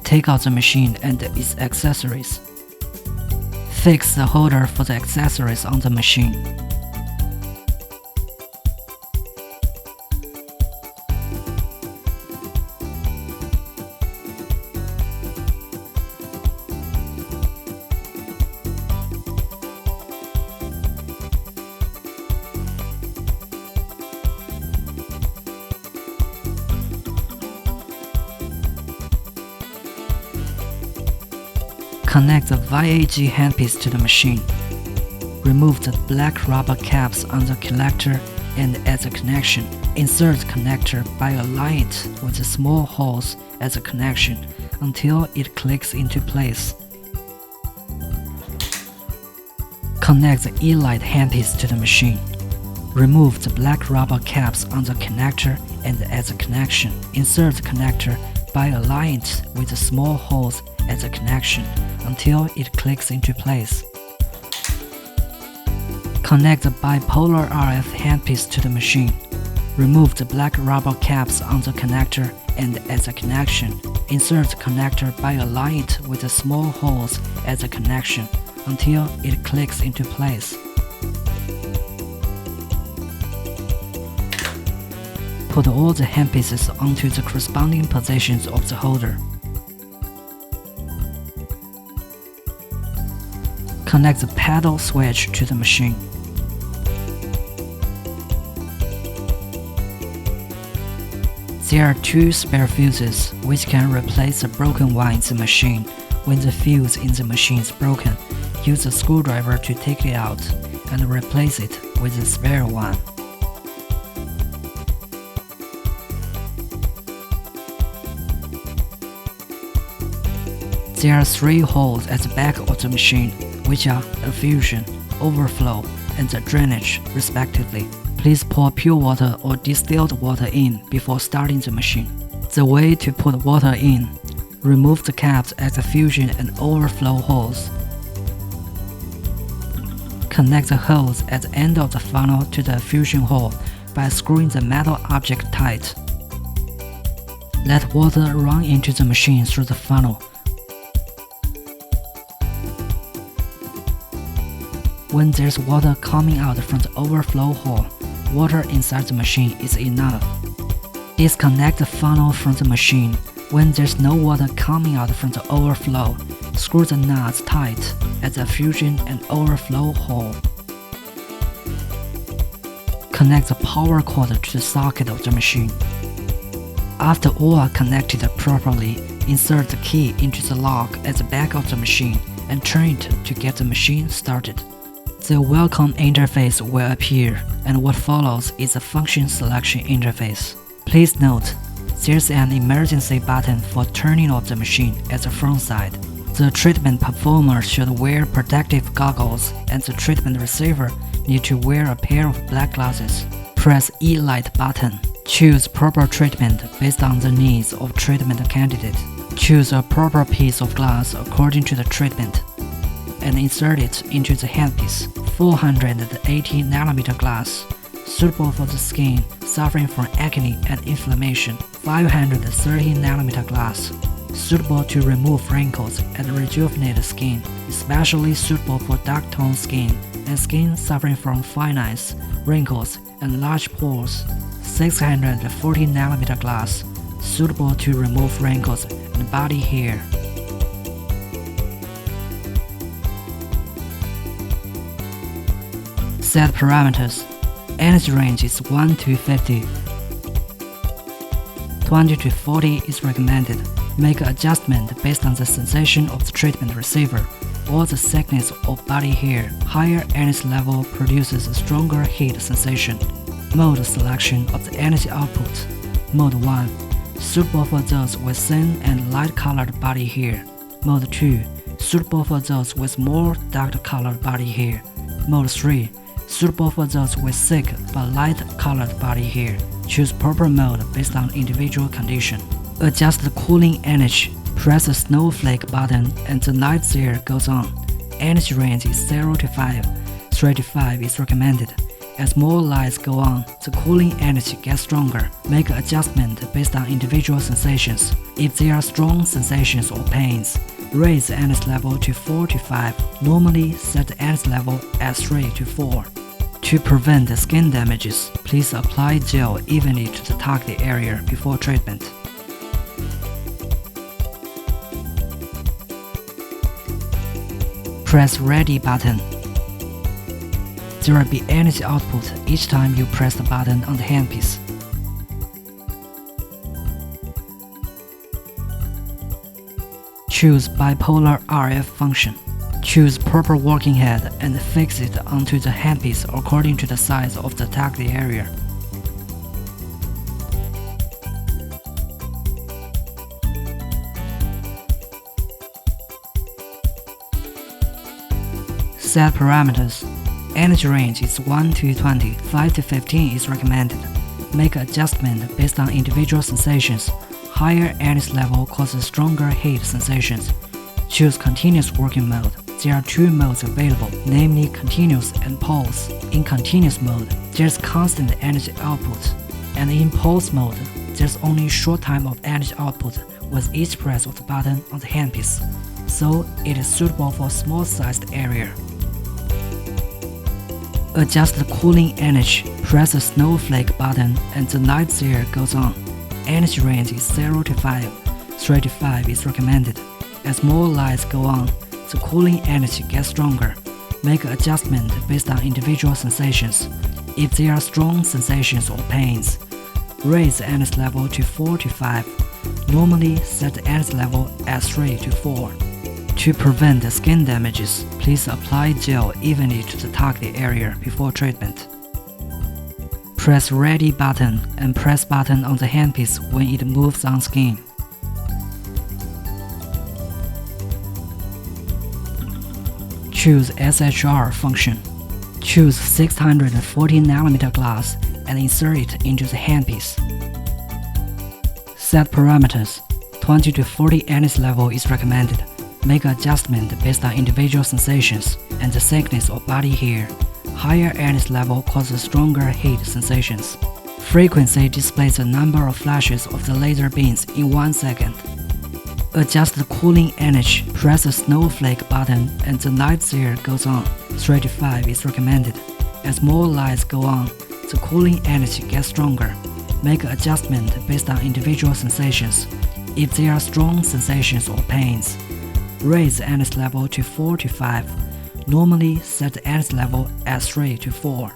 Take out the machine and its accessories. Fix the holder for the accessories on the machine. Connect the YAG handpiece to the machine. Remove the black rubber caps on the collector and add the connection. Insert the connector by aligning it with the small holes at the connection until it clicks into place. Connect the E-light handpiece to the machine. Remove the black rubber caps on the connector and add the connection. Insert the connector by aligning it with the small holes at the connection until it clicks into place. Connect the bipolar RF handpiece to the machine. Remove the black rubber caps on the connector and add the connection. Insert the connector by aligning it with the small holes at the connection until it clicks into place. Put all the handpieces onto the corresponding positions of the holder. Connect the pedal switch to the machine. There are 2 spare fuses which can replace the broken one in the machine. When the fuse in the machine is broken, use a screwdriver to take it out and replace it with the spare one. There are 3 holes at the back of the machine, which are effusion, overflow, and the drainage, respectively. Please pour pure water or distilled water in before starting the machine. The way to put water in: remove the caps at the fusion and overflow holes. Connect the holes at the end of the funnel to the fusion hole by screwing the metal object tight. Let water run into the machine through the funnel. When there's water coming out from the overflow hole, water inside the machine is enough. Disconnect the funnel from the machine. When there's no water coming out from the overflow, screw the nuts tight at the fusion and overflow hole. Connect the power cord to the socket of the machine. After all are connected properly, insert the key into the lock at the back of the machine and turn it to get the machine started. The welcome interface will appear, and what follows is a function selection interface. Please note, there's an emergency button for turning off the machine at the front side. The treatment performer should wear protective goggles, and the treatment receiver need to wear a pair of black glasses. Press E-light button. Choose proper treatment based on the needs of treatment candidate. Choose a proper piece of glass according to the treatment, and insert it into the handpiece. 480nm glass, suitable for the skin suffering from acne and inflammation. 530nm glass, suitable to remove wrinkles and rejuvenate the skin, especially suitable for dark tone skin and skin suffering from fine lines, wrinkles, and large pores. 640nm glass, suitable to remove wrinkles and body hair. Set parameters. Energy range is 1 to 50. 20 to 40 is recommended. Make adjustment based on the sensation of the treatment receiver or the thickness of body hair. Higher energy level produces a stronger heat sensation. Mode selection of the energy output. Mode 1, suitable for those with thin and light-colored body hair. Mode 2, suitable for those with more dark-colored body hair. Mode 3, suitable for those with thick but light-colored body hair. Choose proper mode based on individual condition. Adjust the cooling energy. Press the snowflake button and the light there goes on. Energy range is 0 to 5. 3 to 5 is recommended. As more lights go on, the cooling energy gets stronger. Make an adjustment based on individual sensations. If there are strong sensations or pains, raise the energy level to 4 to 5. Normally, set the energy level at 3 to 4. To prevent the skin damages, please apply gel evenly to the target area before treatment. Press Ready button. There will be energy output each time you press the button on the handpiece. Choose Bipolar RF function. Choose proper working head and fix it onto the handpiece according to the size of the target area. Set parameters. Energy range is 1 to 20, 5 to 15 is recommended. Make adjustment based on individual sensations. Higher energy level causes stronger heat sensations. Choose continuous working mode. There are two modes available, namely continuous and pulse. In continuous mode, there's constant energy output, and in pulse mode, there's only short time of energy output with each press of the button on the handpiece, so it is suitable for small-sized area. Adjust the cooling energy. Press the snowflake button and the light there goes on. Energy range is 0 to 5. 3 to 5 is recommended. As more lights go on, the cooling energy gets stronger. Make an adjustment based on individual sensations. If there are strong sensations or pains, raise the energy level to 4 to 5. Normally, set the energy level at 3 to 4. To prevent the skin damages, please apply gel evenly to the target area before treatment. Press Ready button and press button on the handpiece when it moves on skin. Choose SHR function. Choose 640nm glass and insert it into the handpiece. Set parameters. 20 to 40 energy level is recommended. Make adjustment based on individual sensations and the thickness of body hair. Higher energy level causes stronger heat sensations. Frequency displays the number of flashes of the laser beams in 1 second. Adjust the cooling energy. Press the snowflake button and the light there goes on. 3 to 5 is recommended. As more lights go on, the cooling energy gets stronger. Make adjustment based on individual sensations. If there are strong sensations or pains, raise the energy level to 4 to 5. Normally, set the energy level at 3 to 4.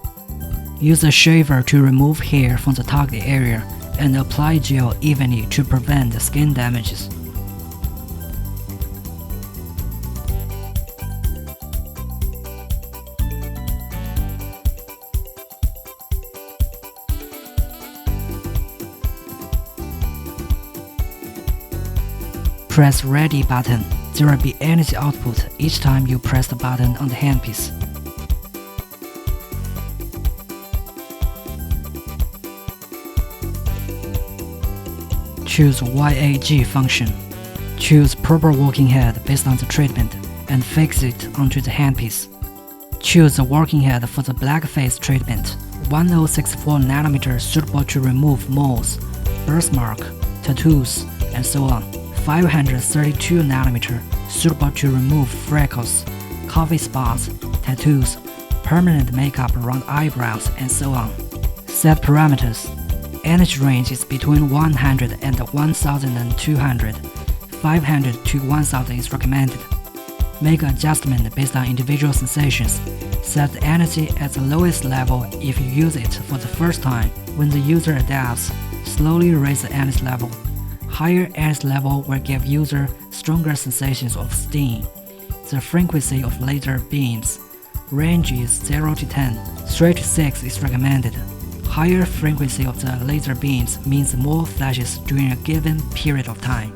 Use a shaver to remove hair from the target area and apply gel evenly to prevent the skin damages. Press Ready button. There will be energy output each time you press the button on the handpiece. Choose YAG function. Choose proper working head based on the treatment and fix it onto the handpiece. Choose the working head for the blackface treatment. 1064nm suitable to remove moles, birthmark, tattoos, and so on. 532nm suitable to remove freckles, coffee spots, tattoos, permanent makeup around eyebrows, and so on. Set parameters. Energy range is between 100 and 1200. 500 to 1000 is recommended. Make adjustment based on individual sensations. Set the energy at the lowest level if you use it for the first time. When the user adapts, slowly raise the energy level. Higher energy level will give user stronger sensations of sting. The frequency of laser beams range is 0 to 10. 3 to 6 is recommended. Higher frequency of the laser beams means more flashes during a given period of time.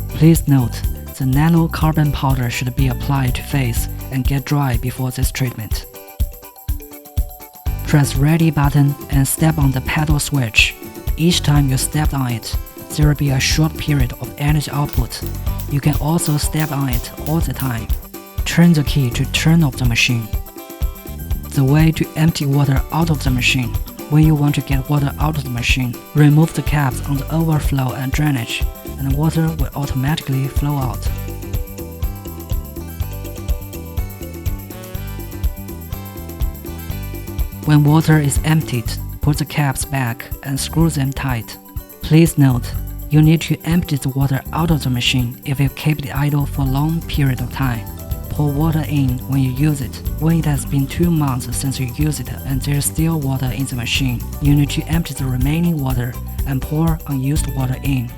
Please note, the nano carbon powder should be applied to face and get dry before this treatment. Press Ready button and step on the pedal switch. Each time you step on it, there will be a short period of energy output. You can also step on it all the time. Turn the key to turn off the machine. The way to empty water out of the machine. When you want to get water out of the machine, remove the caps on the overflow and drainage, and water will automatically flow out. When water is emptied, put the caps back and screw them tight. Please note, you need to empty the water out of the machine if you keep it idle for a long period of time. Pour water in when you use it. When it has been 2 months since you used it and there's still water in the machine, you need to empty the remaining water and pour unused water in.